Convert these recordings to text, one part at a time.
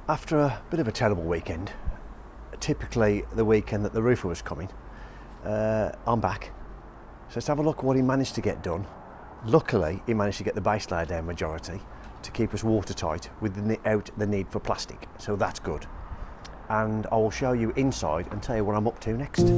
After a bit of a terrible weekend, typically the weekend that the roofer was coming, I'm back. So let's have a look at what he managed to get done. Luckily, he managed to get the base layer down majority to keep us watertight without the need for plastic. So that's good. And I will show you inside and tell you what I'm up to next.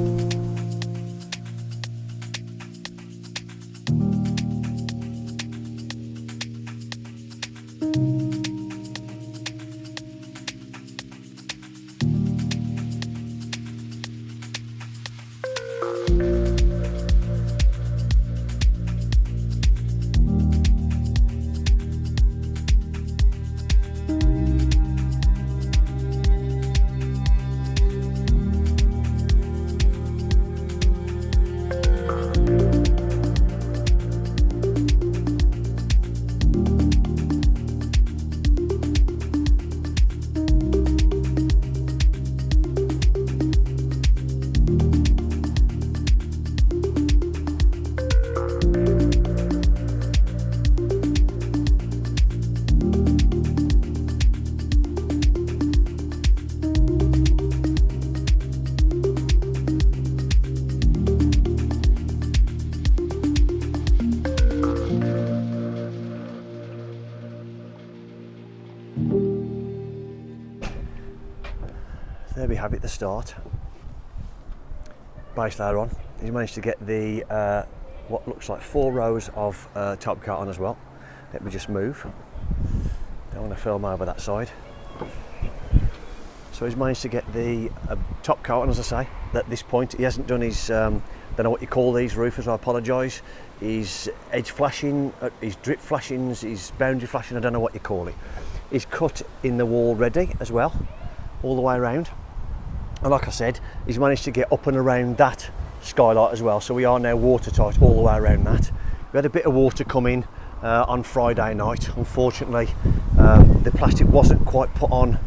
There we have it, the start. Base layer on. He's managed to get the what looks like 4 rows of top coat on as well. Let me just move. Don't want to film over that side. So he's managed to get the top coat on, as I say. At this point, he hasn't done his, don't know what you call these roofers, I apologise. His edge flashing, his drip flashings, his boundary flashing, I don't know what you call it. He's cut in the wall ready as well, all the way around. And like I said, he's managed to get up and around that skylight as well, so we are now watertight all the way around that. We had a bit of water come in on Friday night. Unfortunately, the plastic wasn't quite put on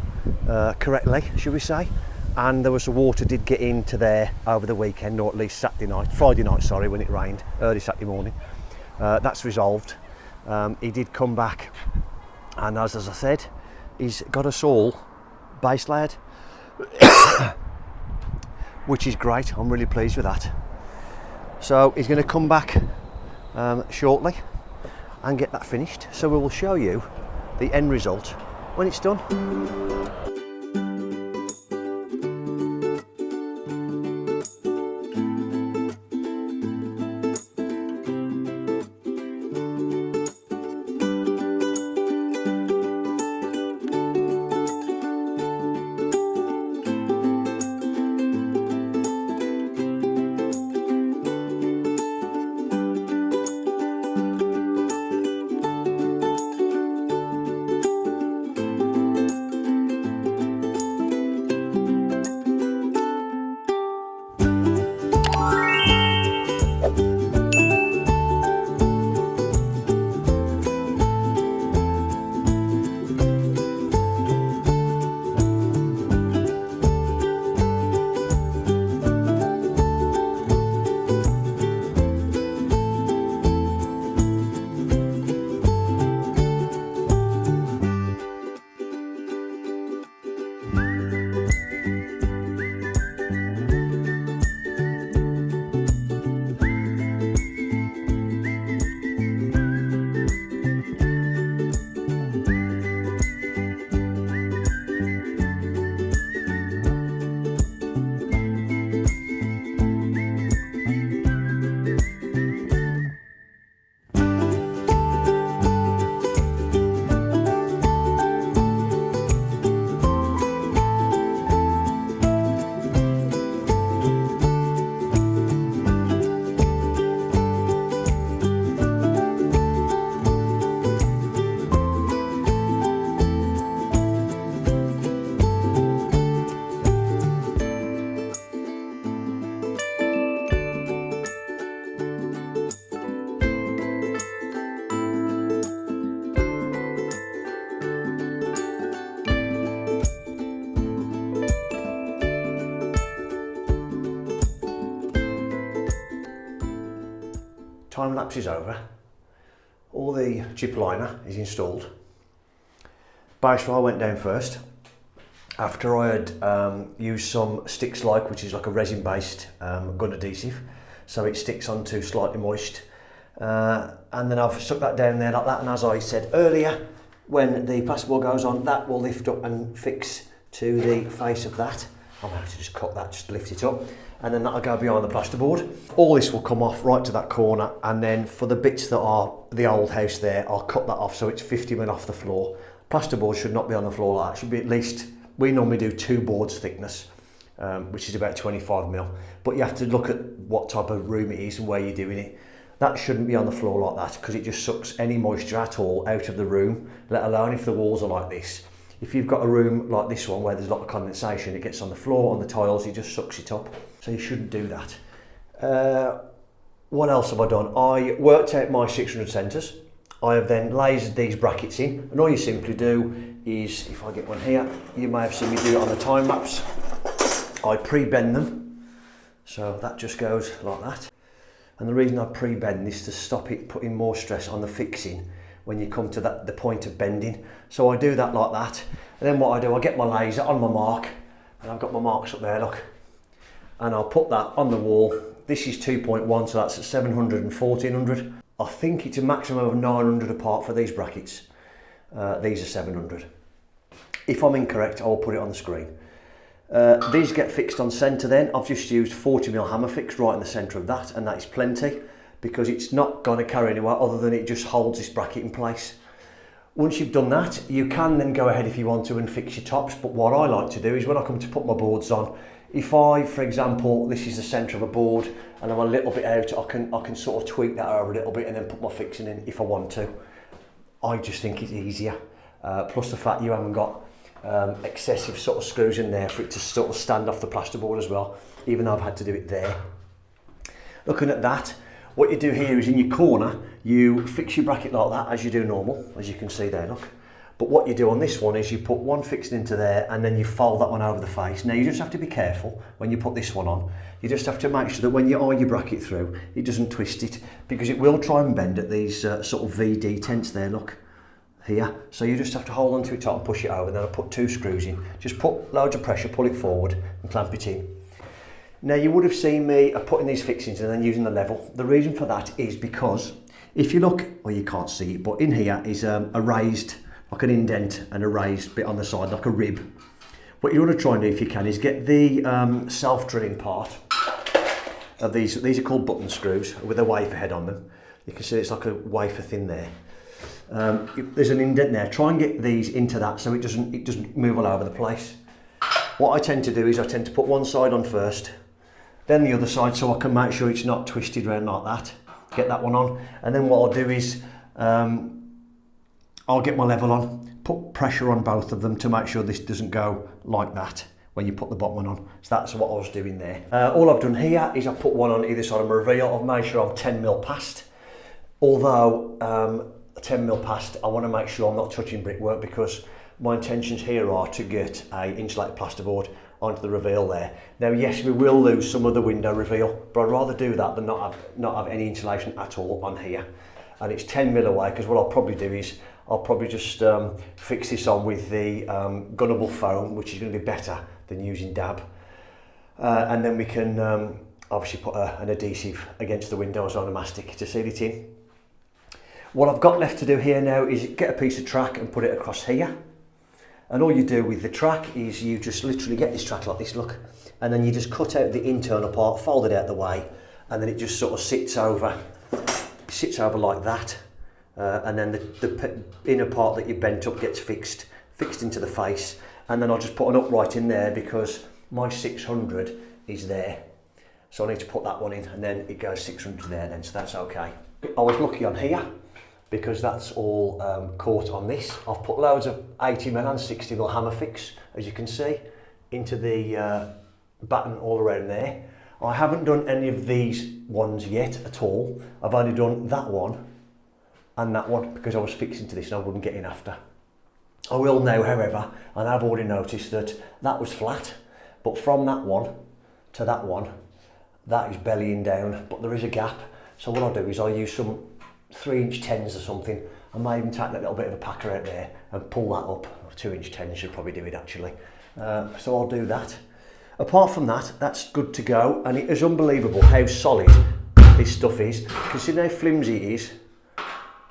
correctly, should we say, and there was the water did get into there over the weekend, or at least Friday night, sorry, when it rained, early Saturday morning. That's resolved. He did come back, and as I said, he's got us all base layered, which is great. I'm really pleased with that. So he's going to come back shortly and get that finished, so we will show you the end result when it's done. Time-lapse is over. All the chip liner is installed. Base rail went down first, after I had used some Sticks Like, which is like a resin based gun adhesive, so it sticks onto slightly moist, and then I've stuck that down there like that, and as I said earlier, when the plasterboard goes on, that will lift up and fix to the face of that. I'm going to just cut that, just lift it up, and then that'll go behind the plasterboard. All this will come off right to that corner, and then for the bits that are the old house there, I'll cut that off so it's 50mm off the floor. Plasterboard should not be on the floor like that. It should be at least, we normally do 2 boards thickness, which is about 25mm, but you have to look at what type of room it is and where you're doing it. That shouldn't be on the floor like that, because it just sucks any moisture at all out of the room, let alone if the walls are like this. If you've got a room like this one where there's a lot of condensation, it gets on the floor, on the tiles, it just sucks it up. So you shouldn't do that. What else have I done? I worked out my 600 centres. I have then lasered these brackets in, and all you simply do is, if I get one here, you may have seen me do it on the time-lapse. I pre-bend them, so that just goes like that. And the reason I pre-bend is to stop it putting more stress on the fixing when you come to the point of bending. So I do that like that, and then what I do, I get my laser on my mark, and I've got my marks up there, look, and I'll put that on the wall. This is 2.1, so that's at 700 and 1400. I think it's a maximum of 900 apart for these brackets. These are 700. If I'm incorrect, I'll put it on the screen. These get fixed on centre then. I've just used 40mm hammer fix right in the centre of that, and that is plenty, because it's not going to carry anywhere other than it just holds this bracket in place. Once you've done that, you can then go ahead if you want to and fix your tops, but what I like to do is when I come to put my boards on, if I, for example, this is the centre of a board and I'm a little bit out, I can sort of tweak that over a little bit and then put my fixing in if I want to. I just think it's easier. Plus the fact you haven't got excessive sort of screws in there for it to sort of stand off the plasterboard as well, even though I've had to do it there. Looking at that, what you do here is in your corner, you fix your bracket like that as you do normal, as you can see there, look. But what you do on this one is you put one fixing into there and then you fold that one over the face. Now you just have to be careful when you put this one on. You just have to make sure that when you eye your bracket through, it doesn't twist it, because it will try and bend at these sort of VD tents there, look, here. So you just have to hold onto it tight and push it over, and then I'll put 2 screws in. Just put loads of pressure, pull it forward and clamp it in. Now you would have seen me putting these fixings and then using the level. The reason for that is because if you look, well you can't see it, but in here is a raised, like an indent and a raised bit on the side, like a rib. What you want to try and do if you can is get the self-drilling part of these are called button screws with a wafer head on them. You can see it's like a wafer thin there. There's an indent there. Try and get these into that so it doesn't move all over the place. What I tend to do is I tend to put one side on first, then the other side, so I can make sure it's not twisted around like that. Get that one on, and then what I'll do is I'll get my level on, put pressure on both of them to make sure this doesn't go like that when you put the bottom one on. So that's what I was doing there. All I've done here is I've put one on either side of my reveal. I've made sure I'm 10mm past. Although 10mm past, I want to make sure I'm not touching brickwork, because my intentions here are to get a insulated plasterboard onto the reveal there. Now yes, we will lose some of the window reveal, but I'd rather do that than not have any insulation at all on here. And it's 10mm away, because what I'll probably do is I'll probably just fix this on with the gunnable foam, which is going to be better than using dab. And then we can obviously put an adhesive against the windows on a mastic to seal it in. What I've got left to do here now is get a piece of track and put it across here. And all you do with the track is you just literally get this track like this, look, and then you just cut out the internal part, fold it out the way, and then it just sort of sits over like that. And then the inner part that you bent up gets fixed into the face, and then I'll just put an upright in there because my 600 is there, so I need to put that one in, and then it goes 600 there then, so that's okay. I was lucky on here because that's all caught on this. I've put loads of 80mm and 60mm hammer fix, as you can see, into the batten all around there. I haven't done any of these ones yet at all. I've only done that one and that one because I was fixing to this and I wouldn't get in after. I will now, however, and I've already noticed that that was flat, but from that one to that one, that is bellying down, but there is a gap. So what I'll do is I'll use some 3" 10s or something. I might even take that little bit of a packer out there and pull that up. 2" 10s should probably do it actually. So I'll do that. Apart from that, that's good to go, and it is unbelievable how solid this stuff is. Considering how flimsy it is,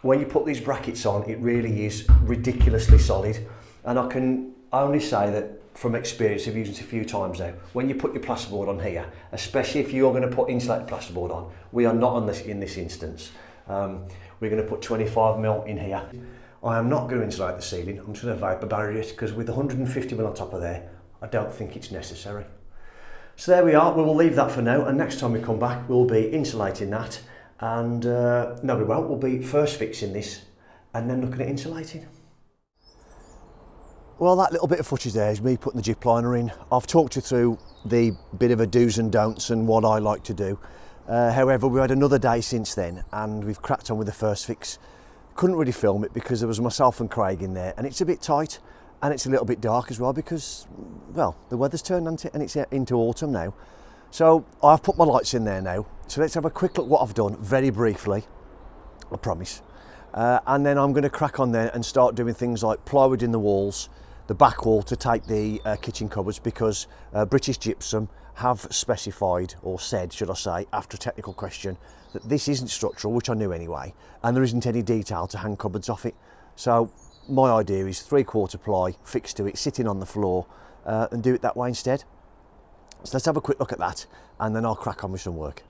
when you put these brackets on, it really is ridiculously solid. And I can only say that from experience of using it a few times now, when you put your plasterboard on here, especially if you're going to put insulated plasterboard on, we are not on this in this instance. We're going to put 25mm in here. I am not going to insulate the ceiling. I'm just going to vapor barrier it, because with 150mm on top of there, I don't think it's necessary. So there we are. We will leave that for now, and next time we come back, we'll be insulating that, and no, we won't. We'll be first fixing this, and then looking at insulating. Well, that little bit of footage there is me putting the gyp liner in. I've talked you through the bit of a do's and don'ts and what I like to do. However, we had another day since then, and we've cracked on with the first fix. Couldn't really film it because there was myself and Craig in there, and it's a bit tight, and it's a little bit dark as well because, well, the weather's turned and it's into autumn now. So I've put my lights in there now. So let's have a quick look what I've done very briefly, I promise. And then I'm going to crack on there and start doing things like plywood in the walls, the back wall to take the kitchen cupboards, because British Gypsum have specified, or said, should I say, after a technical question, that this isn't structural, which I knew anyway, and there isn't any detail to hang cupboards off it. So my idea is 3/4 ply fixed to it, sitting on the floor, and do it that way instead. So let's have a quick look at that, and then I'll crack on with some work.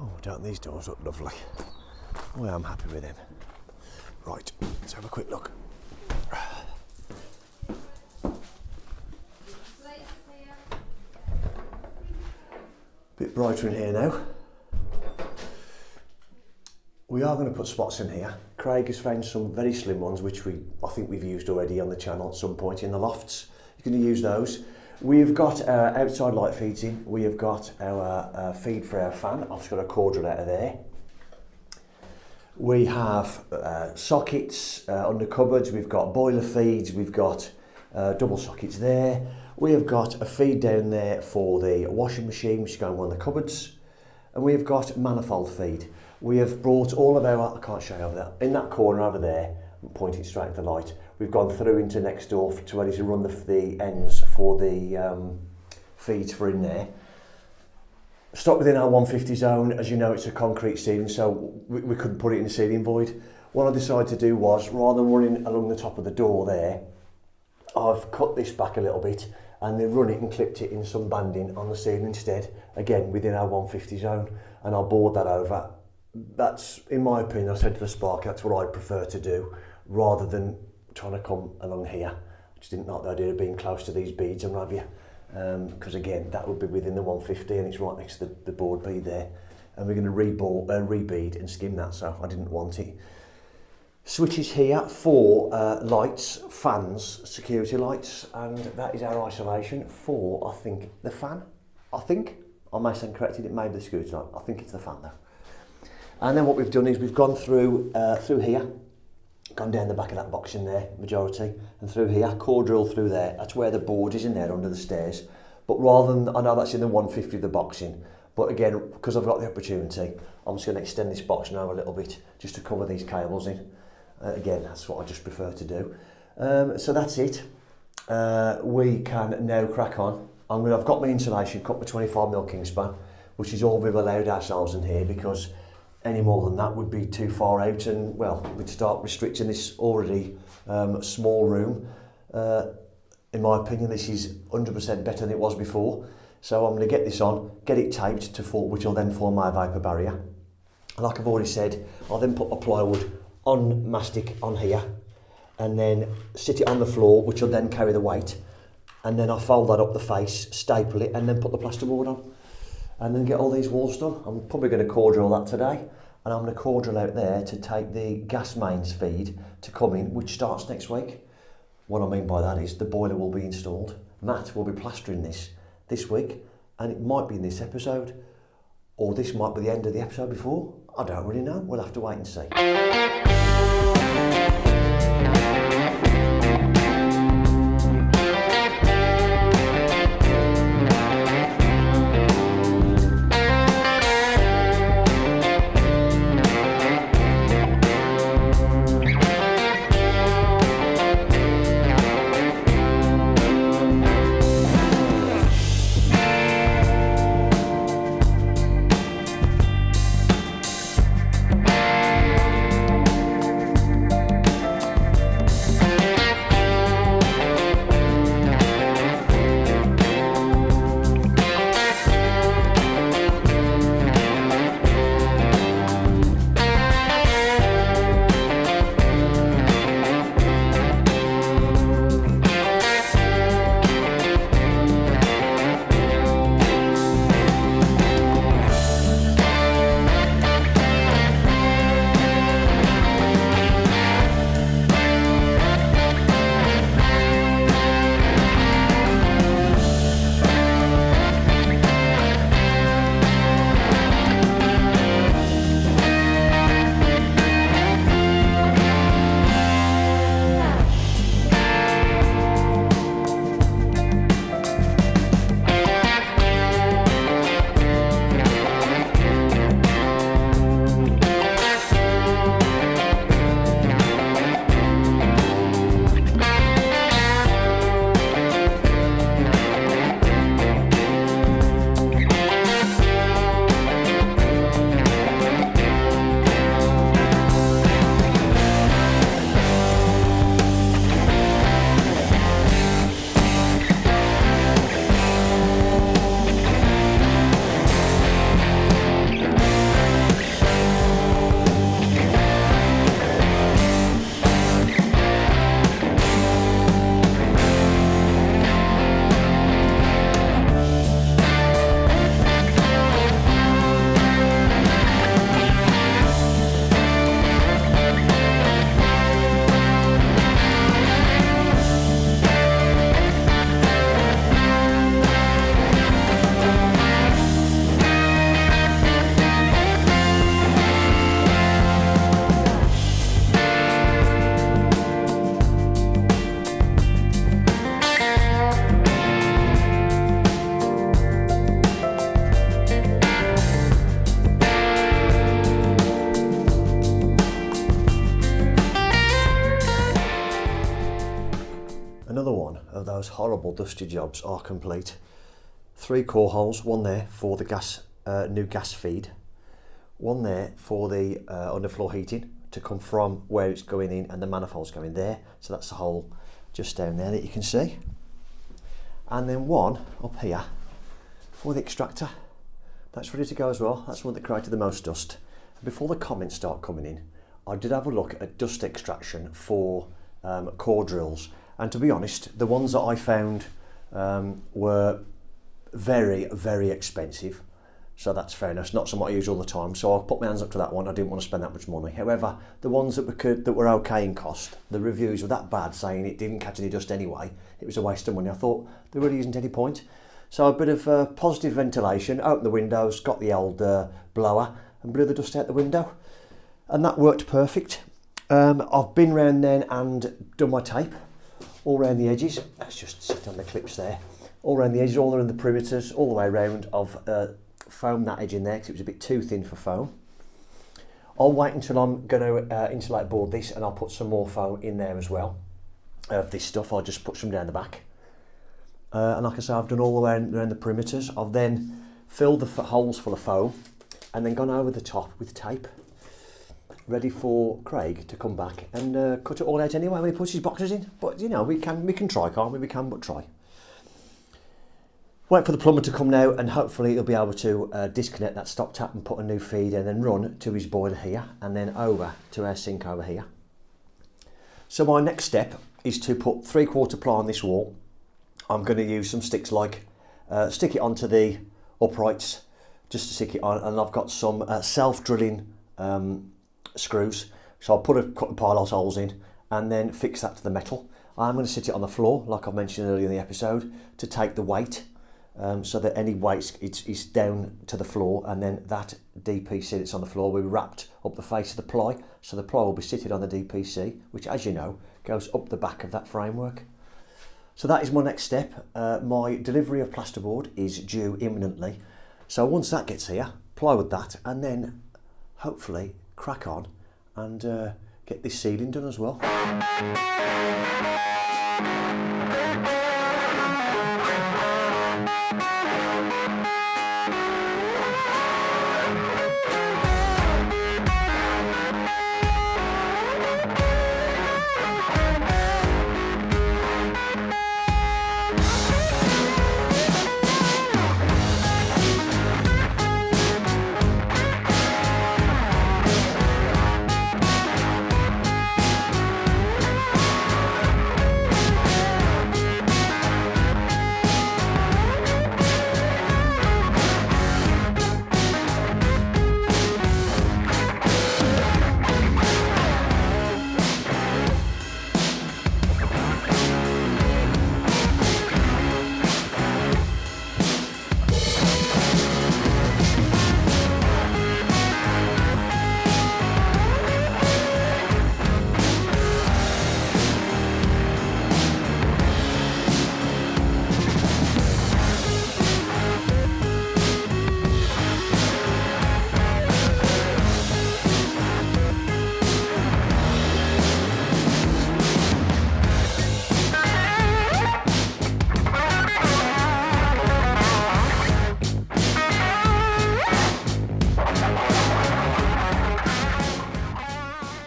Oh, don't these doors look lovely? Well, I'm happy with them. Right, let's have a quick look. Bit brighter in here now. We are going to put spots in here. Craig has found some very slim ones, which I think we've used already on the channel at some point in the lofts. You're going to use those. We've got our outside light feeds in. We have got our feed for our fan. I've just got a cord out of there. We have sockets under cupboards. We've got boiler feeds. We've got double sockets there. We have got a feed down there for the washing machine, which is going on one of the cupboards. And we have got manifold feed. We have brought all of our, I can't show you over there, in that corner over there, pointing straight at the light. We've gone through into next door to ready to run the ends for the feeds for in there. Stopped within our 150 zone. As you know, it's a concrete ceiling, so we couldn't put it in the ceiling void. What I decided to do was, rather than running along the top of the door there, I've cut this back a little bit and then run it and clipped it in some banding on the ceiling instead, again within our 150 zone, and I'll board that over. That's, in my opinion, I said to the Spark, that's what I prefer to do, rather than trying to come along here. I just didn't like the idea of being close to these beads and what have you, because again, that would be within the 150 and it's right next to the board bead there, and we're going to rebead and skim that, so I didn't want it. Switches here for lights, fans, security lights, and that is our isolation for, I think, the fan. I may stand corrected, it may be the security light. I think it's the fan though. And then what we've done is we've gone through here, gone down the back of that box in there, majority, and through here, core drill through there. That's where the board is in there under the stairs. But rather than, I know that's in the 150 of the boxing, but again, because I've got the opportunity, I'm just going to extend this box now a little bit, just to cover these cables in. Again, that's what I just prefer to do. So that's it. We can now crack on. I've got my insulation cut with 25mm Kingspan, which is all we've allowed ourselves in here, because any more than that would be too far out, and well, we'd start restricting this already small room. In my opinion, this is 100% better than it was before. So I'm going to get this on, get it taped to full, which will then form my vapor barrier. And like I've already said, I'll then put my plywood on mastic on here, and then sit it on the floor, which will then carry the weight, and then I'll fold that up the face, staple it, and then put the plasterboard on, and then get all these walls done. I'm probably going to core drill that today, and I'm going to core drill out there to take the gas mains feed to come in, which starts next week. What I mean by that is the boiler will be installed. Matt will be plastering this week, and it might be in this episode, or this might be the end of the episode before. I don't really know. We'll have to wait and see. those horrible dusty jobs are complete. 3 core holes, one there for the gas, new gas feed, one there for the underfloor heating to come from where it's going in, and the manifold's going there. So that's the hole just down there that you can see. And then one up here for the extractor. That's ready to go as well. That's the one that created the most dust. And before the comments start coming in, I did have a look at dust extraction for core drills. And to be honest, the ones that I found were very, very expensive. So that's fair enough. It's not something I use all the time. So I'll put my hands up to that one. I didn't want to spend that much money. However, the ones that were okay in cost, the reviews were that bad, saying it didn't catch any dust anyway. It was a waste of money. I thought there really isn't any point. So a bit of positive ventilation, opened the windows, got the old blower and blew the dust out the window. And that worked perfect. I've been round then and done my tape all around the edges. Let's just sit on the clips there. All around the edges, all around the perimeters, all the way around. I've foamed that edge in there because it was a bit too thin for foam. I'll wait until I'm going to insulate board this, and I'll put some more foam in there as well. Of this stuff, I'll just put some down the back. And like I say, I've done all the way around the perimeters. I've then filled the holes full of foam and then gone over the top with tape, ready for Craig to come back and cut it all out anyway when he puts his boxes in. But you know, we can try, can't we? We can but try. Wait for the plumber to come now, and hopefully he'll be able to disconnect that stop tap and put a new feed in, and then run to his boiler here and then over to our sink over here. So my next step is to put 3/4 ply on this wall. I'm going to use some sticks like, stick it onto the uprights just to stick it on, and I've got some self-drilling screws. So I'll put a couple of pilot holes in and then fix that to the metal. I'm going to sit it on the floor, like I mentioned earlier in the episode, to take the weight, so that any weight is down to the floor, and then that DPC that's on the floor will be wrapped up the face of the ply, so the ply will be seated on the DPC, which, as you know, goes up the back of that framework. So that is my next step. My delivery of plasterboard is due imminently. So once that gets here, plywood that, and then hopefully crack on and get this ceiling done as well.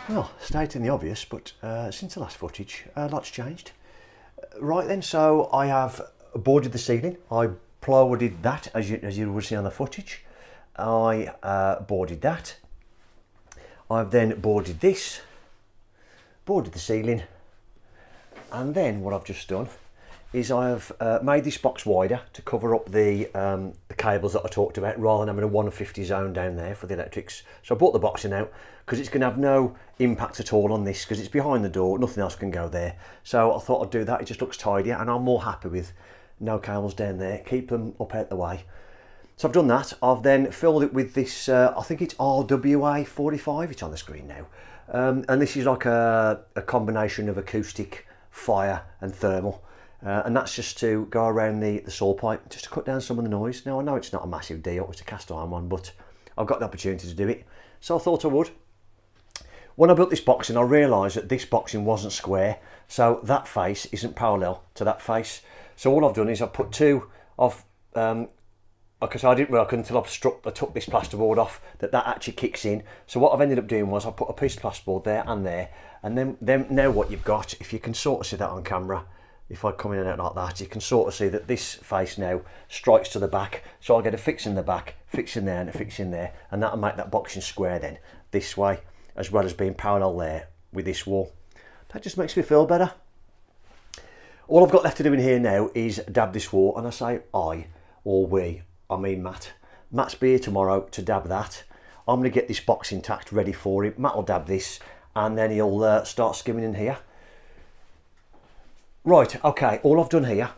Well, stating the obvious, but since the last footage, a lot's changed. Right then, so I have boarded the ceiling. I plywooded that, as you would see on the footage. I boarded that. I've then boarded this, boarded the ceiling, and then what I've just done is I have made this box wider to cover up the cables that I talked about, rather than having a 150 zone down there for the electrics. So I brought the boxing out because it's going to have no impact at all on this, because it's behind the door, nothing else can go there. So I thought I'd do that. It just looks tidier, and I'm more happy with no cables down there. Keep them up out the way. So I've done that. I've then filled it with this, I think it's RWA 45, it's on the screen now. And this is like a combination of acoustic, fire and thermal. And that's just to go around the saw pipe, just to cut down some of the noise. Now I know it's not a massive deal, it's a cast iron one, but I've got the opportunity to do it, so I thought I would. When I built this boxing, I realised that this boxing wasn't square, so that face isn't parallel to that face. So all I've done is I've put two of, because I didn't work until I took this plasterboard off, that actually kicks in. So what I've ended up doing was I put a piece of plasterboard there, and then now what you've got, if you can sort of see that on camera, if I come in and out like that, you can sort of see that this face now strikes to the back. So I'll get a fix in the back, fix in there and a fix in there, and that'll make that boxing square then, this way, as well as being parallel there with this wall. That just makes me feel better. All I've got left to do in here now is dab this wall, and I say I, or we, I mean Matt. Matt's be here tomorrow to dab that. I'm going to get this boxing tacked ready for him. Matt will dab this, and then he'll start skimming in here. Right, okay, all I've done here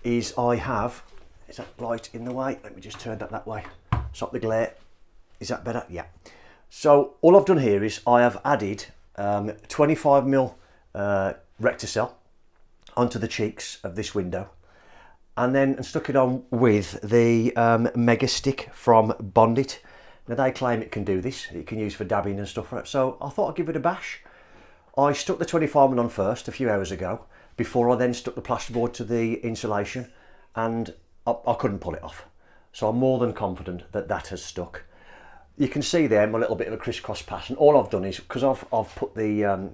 is I have, is that light in the way? Let me just turn that way, stop the glare. Is that better? Yeah. So all I've done here is I have added 25mm recticel onto the cheeks of this window, and then stuck it on with the Mega Stick from Bondit. Now they claim it can do this, it can use for dabbing and stuff like that, so I thought I'd give it a bash. I stuck the 25mm on first a few hours ago, before I then stuck the plasterboard to the insulation, and I couldn't pull it off. So I'm more than confident that that has stuck. You can see there my little bit of a crisscross pattern. All I've done is, because I've put the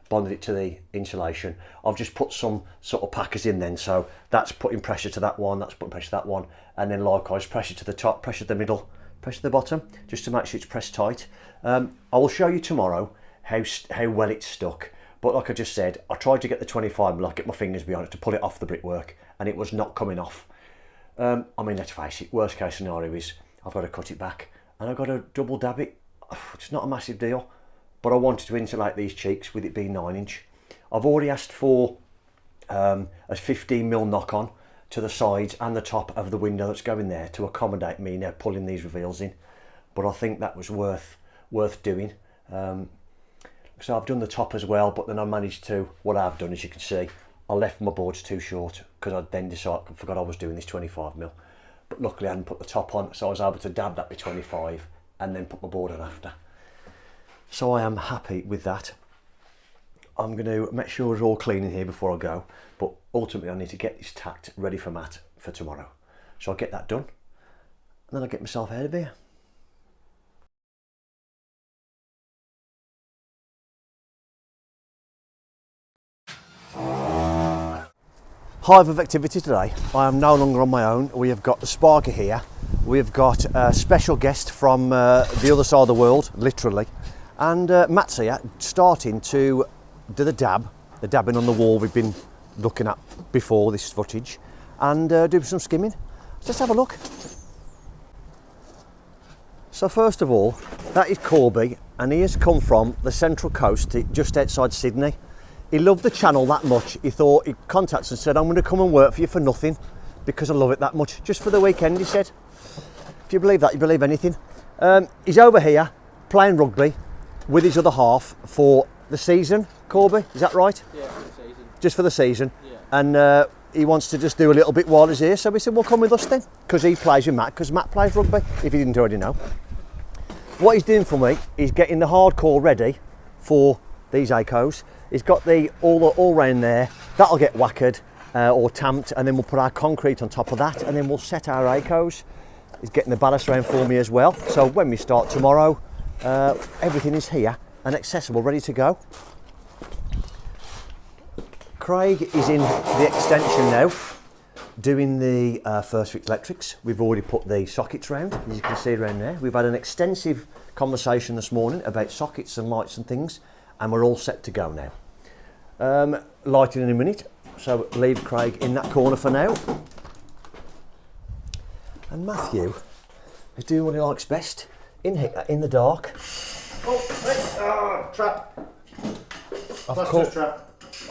bonded it to the insulation, I've just put some sort of packers in then, so that's putting pressure to that one, that's putting pressure to that one, and then likewise pressure to the top, pressure to the middle, pressure to the bottom, just to make sure it's pressed tight. I will show you tomorrow how well it's stuck. But like I just said, I tried to get the 25mm, like get my fingers behind it to pull it off the brickwork, and it was not coming off. I mean, let's face it, worst case scenario is I've got to cut it back and I've got to double dab it. It's not a massive deal, but I wanted to insulate these cheeks with it being 9-inch. I've already asked for a 15mm knock-on to the sides and the top of the window that's going there to accommodate me now pulling these reveals in. But I think that was worth doing. So I've done the top as well, but then I managed to, what I've done, as you can see, I left my boards too short because I then forgot I was doing this 25mm. But luckily I hadn't put the top on, so I was able to dab that with 25 and then put my board on after. So I am happy with that. I'm going to make sure it's all clean in here before I go, but ultimately I need to get this tacked ready for Matt for tomorrow. So I'll get that done, and then I'll get myself out of here. Hive of activity today. I am no longer on my own. We have got the Sparker here. We have got a special guest from the other side of the world, literally. And Matt's here, starting to do the dabbing on the wall we've been looking at before this footage, and do some skimming. Let's have a look. So first of all, that is Corby, and he has come from the Central Coast, just outside Sydney. He loved the channel that much, he contacted us and said, I'm going to come and work for you for nothing because I love it that much. Just for the weekend, he said. If you believe that, you believe anything. He's over here playing rugby with his other half for the season, Corby, is that right? Yeah, for the season. Just for the season. Yeah. And he wants to just do a little bit while he's here, so we said, well, come with us then, because he plays with Matt, because Matt plays rugby, if you didn't already know. What he's doing for me is getting the hardcore ready for these ACOs. He's got the all round there, that'll get whackered or tamped, and then we'll put our concrete on top of that, and then we'll set our ACOs. He's getting the ballast round for me as well, so when we start tomorrow, everything is here and accessible, ready to go. Craig is in the extension now, doing the first fix electrics. We've already put the sockets round, as you can see around there. We've had an extensive conversation this morning about sockets and lights and things, and we're all set to go now. Lighting in a minute, so leave Craig in that corner for now. And Matthew is doing what he likes best, in here, in the dark. Oh, trap.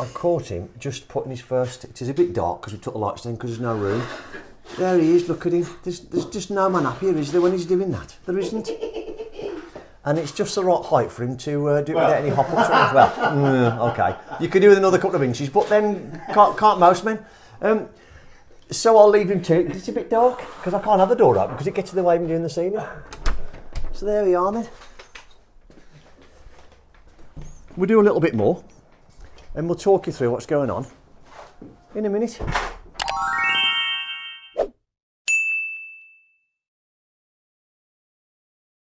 I've caught him just putting his first, it is a bit dark because we took the lights down because there's no room. There he is, look at him. There's just no man up here, is there, when he's doing that? There isn't. And it's just the right height for him to do it without any hop-ups. Well, okay. You could do with another couple of inches, but then can't most men. So I'll leave him to it. It's a bit dark because I can't have the door open because it gets in the way of me doing the ceiling. So there we are then. we'll do a little bit more and we'll talk you through what's going on in a minute.